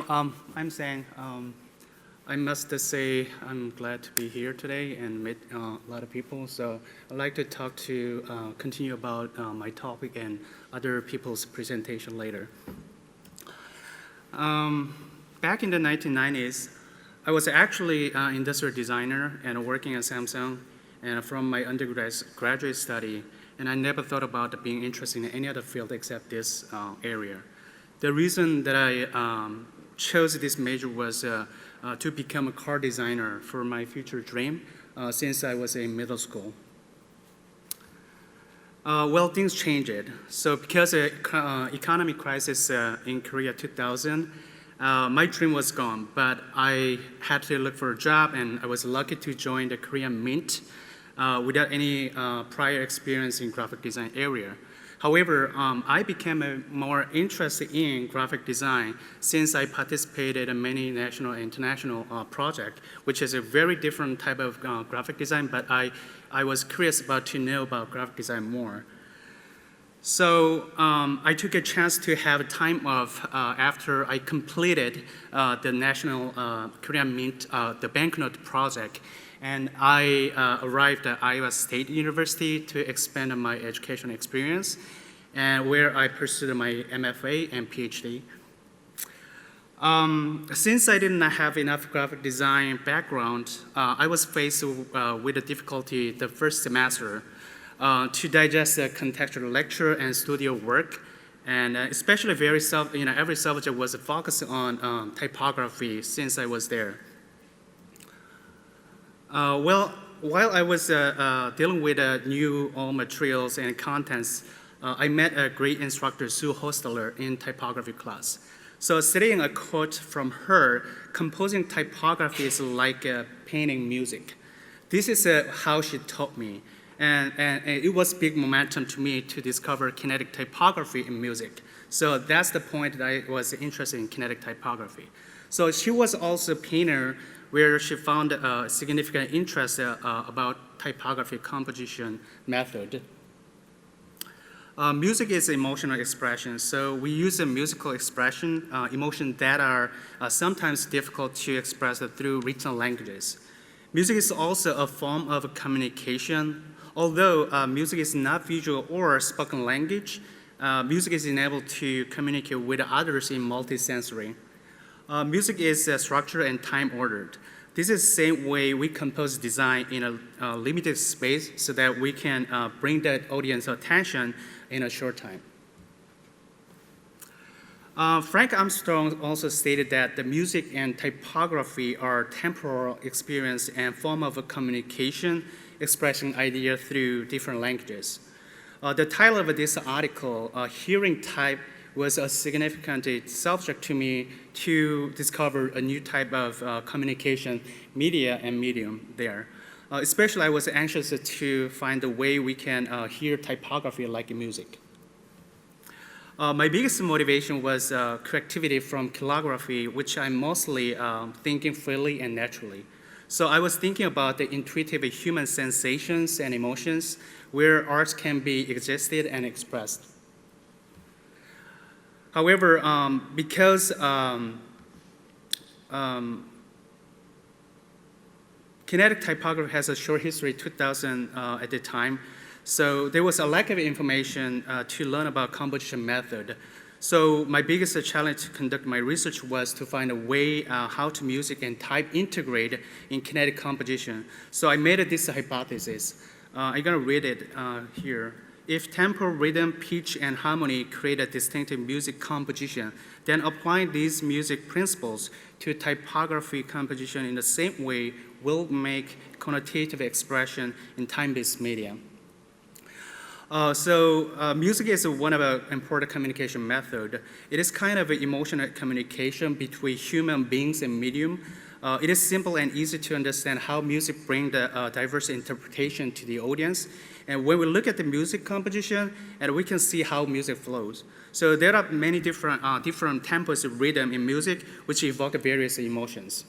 I'm Sang. I must say I'm glad to be here today and meet a lot of people. So I'd like to continue about my topic and other people's presentation later. Back in the 1990s, I was actually an industrial designer and working at Samsung and from my undergraduate study, and I never thought about being interested in any other field except this area. The reason that I chose this major was to become a car designer for my future dream since I was in middle school. Well, things changed. So because of the economic crisis in Korea 2000, my dream was gone, but I had to look for a job, and I was lucky to join the Korean Mint without any prior experience in graphic design area. However, I became more interested in graphic design since I participated in many national and international projects, which is a very different type of graphic design, but I was curious to know about graphic design more. So I took a chance to have a time off after I completed the National Korean Mint, the banknote project, and I arrived at Iowa State University to expand my education experience, and where I pursued my MFA and PhD. Since I didn't have enough graphic design background, I was faced with a difficulty the first semester to digest the contextual lecture and studio work, and especially every subject was focused on typography since I was there. Well, while I was dealing with new materials and contents, I met a great instructor, Soo Hostetler, in typography class. So studying a quote from her, composing typography is like painting music. This is how she taught me. And it was big momentum to me to discover kinetic typography in music. So that's the point that I was interested in kinetic typography. So she was also a painter where she found a significant interest about typography composition method. Music is emotional expression, so we use a musical expression, emotions that are sometimes difficult to express through written languages. Music is also a form of communication. Although music is not visual or spoken language, music is enabled to communicate with others in multisensory. Music is structured and time-ordered. This is the same way we compose design in a limited space so that we can bring that audience attention in a short time. Frank Armstrong also stated that the music and typography are temporal experience and form of a communication, expressing idea through different languages. The title of this article, Hearing Type, was a significant subject to me to discover a new type of communication media and medium there. Especially I was anxious to find a way we can hear typography like music. My biggest motivation was creativity from calligraphy, which I'm mostly thinking freely and naturally. So I was thinking about the intuitive human sensations and emotions where art can be existed and expressed. However, because kinetic typography has a short history, 2000 at the time, so there was a lack of information to learn about composition method. So my biggest challenge to conduct my research was to find a way how to music and type integrate in kinetic composition. So I made this hypothesis. I'm gonna read it here. If tempo, rhythm, pitch, and harmony create a distinctive music composition, then applying these music principles to typography composition in the same way will make connotative expression in time-based media. Music is one of an important communication method. It is kind of an emotional communication between human beings and medium. It is simple and easy to understand how music brings the diverse interpretation to the audience. And when we look at the music composition, and we can see how music flows. So there are many different tempos of rhythm in music which evoke various emotions.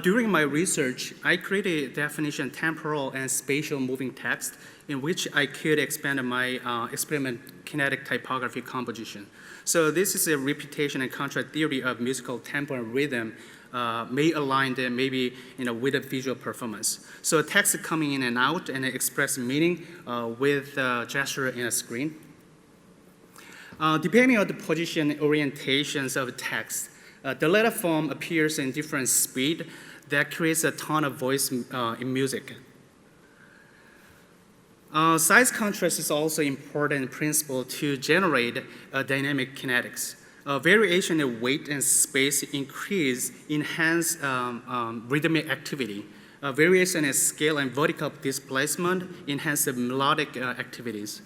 During my research, I created a definition temporal and spatial moving text in which I could expand my experiment kinetic typography composition. So this is a repetition and contrast theory of musical tempo and rhythm may align them maybe with a visual performance. So text coming in and out and express meaning with gesture in a screen. Depending on the position and orientations of text, the letter form appears in different speed that creates a tone of voice in music. Size contrast is also important principle to generate dynamic kinetics. Variation in weight and space enhance rhythmic activity. Variation in scale and vertical displacement enhance the melodic activities.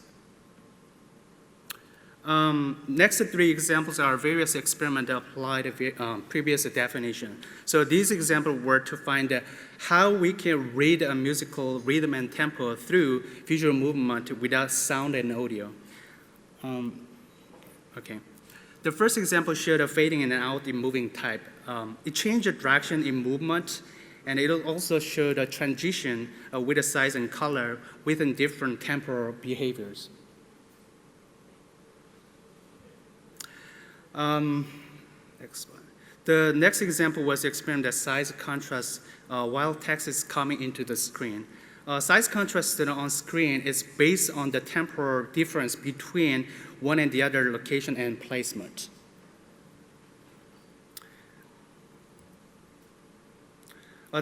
Next three examples are various experiments that apply the previous definition. So these examples were to find how we can read a musical rhythm and tempo through visual movement without sound and audio. Okay. The first example showed a fading in and out in moving type. It changed the direction in movement, and it also showed a transition with the size and color within different temporal behaviors. Next one. The next example was the experiment that size contrast while text is coming into the screen. Size contrast on screen is based on the temporal difference between one and the other location and placement.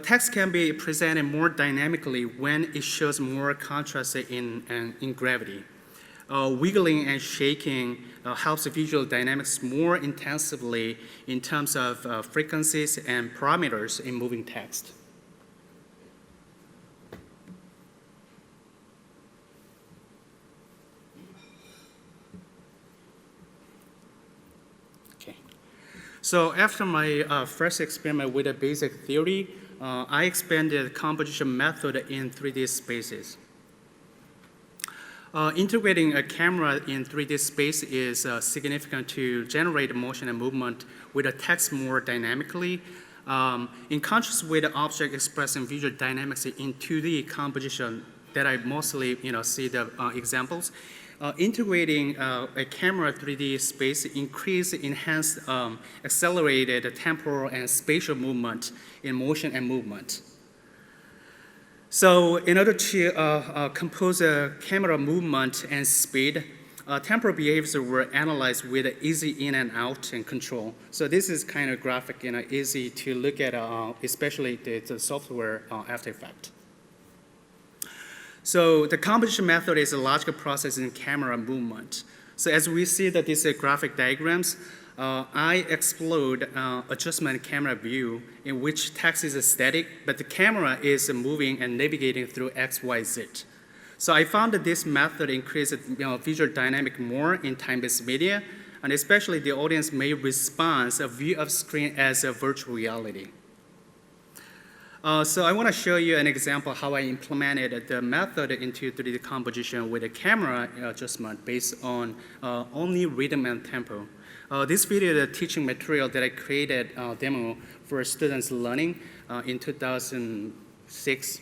Text can be presented more dynamically when it shows more contrast in gravity. Wiggling and shaking helps the visual dynamics more intensively in terms of frequencies and parameters in moving text. Okay. So after my first experiment with a basic theory, I expanded the composition method in 3D spaces. Integrating a camera in 3D space is significant to generate motion and movement with a text more dynamically. In contrast with the object expressing visual dynamics in 2D composition that I mostly see the examples, integrating a camera 3D space enhanced accelerated temporal and spatial movement in motion and movement. So in order to compose a camera movement and speed, temporal behaviors were analyzed with easy in and out and control. So this is kind of graphic, easy to look at, especially the software After Effects. So the composition method is a logical process in camera movement. So as we see that these graphic diagrams, I explored adjustment camera view in which text is static, but the camera is moving and navigating through X, Y, Z. So I found that this method increases visual dynamic more in time-based media, and especially the audience may respond a view of screen as a virtual reality. So I want to show you an example how I implemented the method into 3D composition with a camera adjustment based on only rhythm and tempo. This video is a teaching material that I created demo for students learning in 2006.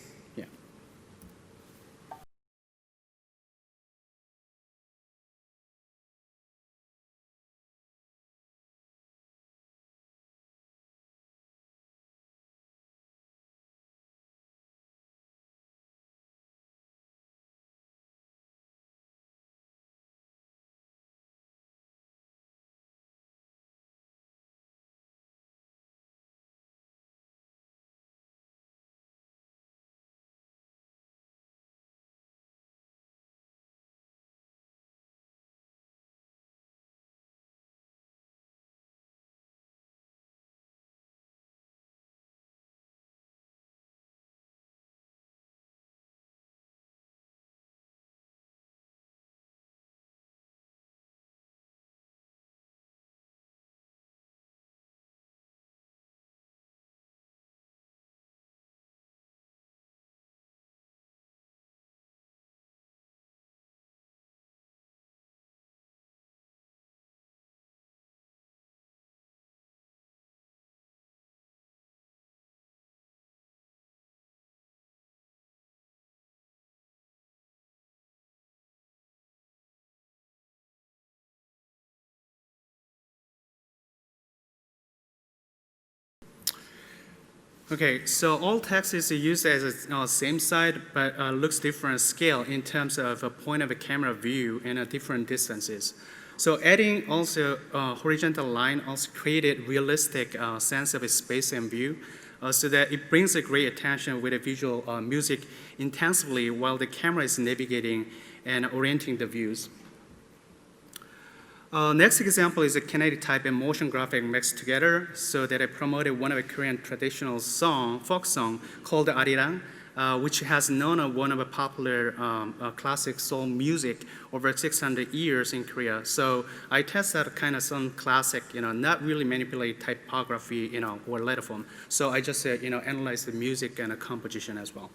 Okay, so all text is used as a same side, but looks different scale in terms of a point of a camera view and different distances. So adding also horizontal line also created realistic sense of a space and view, so that it brings a great attention with the visual music intensively while the camera is navigating and orienting the views. Next example is a kinetic type and motion graphic mixed together, so that I promoted one of the Korean traditional folk song called Arirang, which has known one of the popular classic soul music over 600 years in Korea. So I tested kind of some classic, not really manipulate typography, or letter form. So I just, analyzed the music and the composition as well.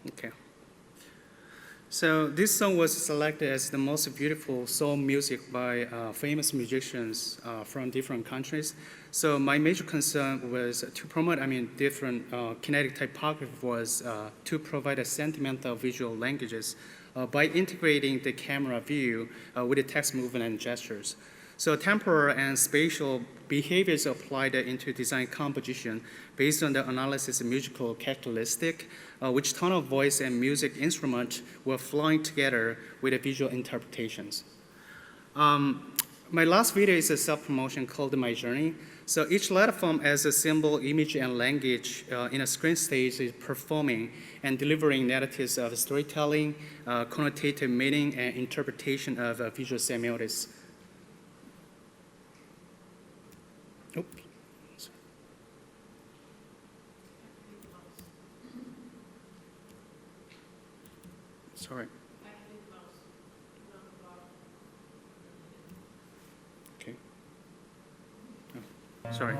Okay. So this song was selected as the most beautiful soul music by famous musicians from different countries. So my major concern was to promote, different kinetic typography was to provide a sentimental visual languages by integrating the camera view with the text movement and gestures. So temporal and spatial behaviors applied into design composition based on the analysis of musical characteristic, which tone of voice and music instrument were flowing together with the visual interpretations. My last video is a self-promotion called My Journey. So each letter form as a symbol, image, and language in a screen stage is performing and delivering narratives of storytelling, connotative meaning, and interpretation of visual semiotics. Oops. Sorry. Okay. Oh, sorry.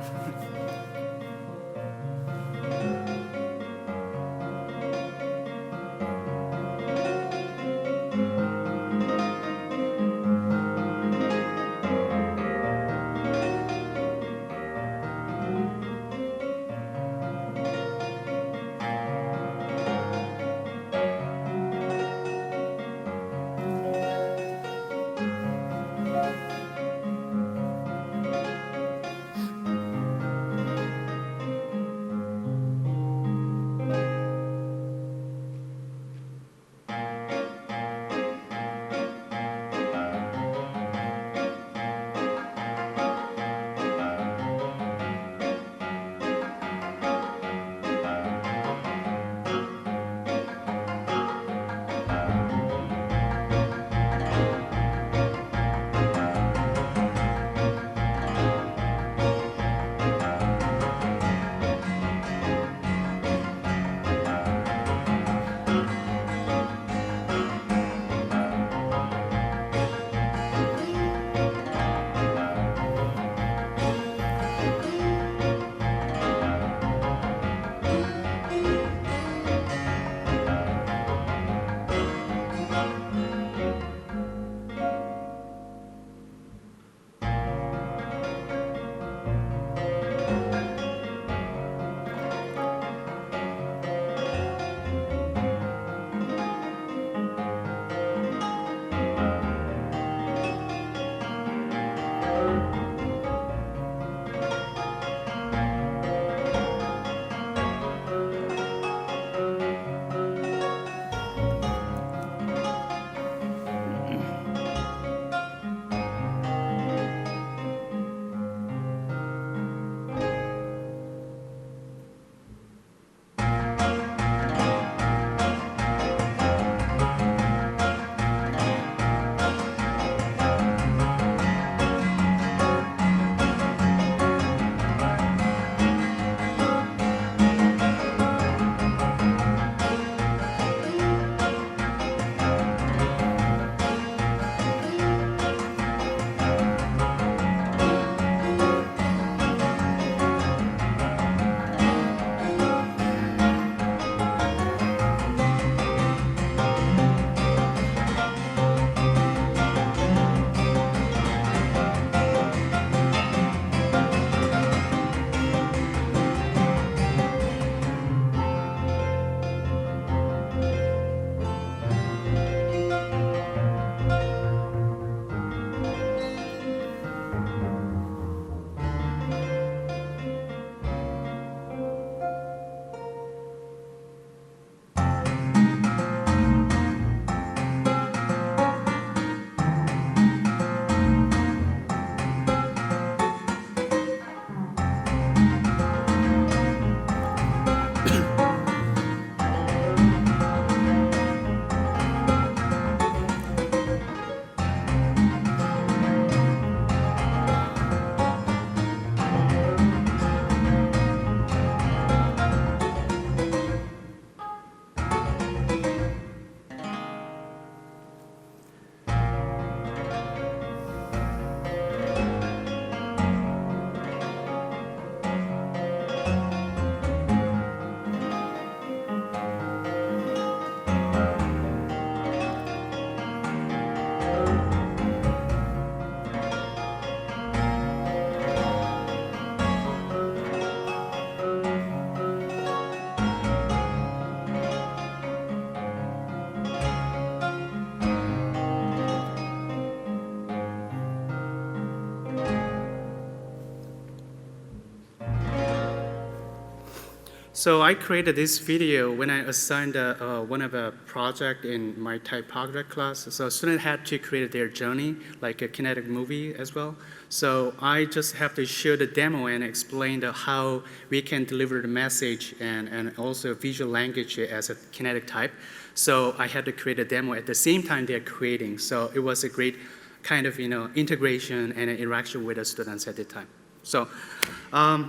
So I created this video when I assigned one of a project in my typography class. So students had to create their journey, like a Kinetic movie as well. So I just have to show the demo and explain how we can deliver the message and also visual language as a Kinetic type. So I had to create a demo at the same time they're creating. So it was a great kind of integration and interaction with the students at the time. So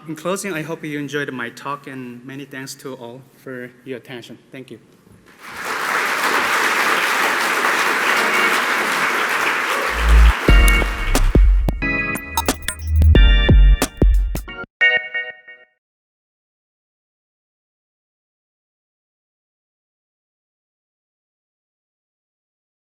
in closing, I hope you enjoyed my talk, and many thanks to all for your attention. Thank you.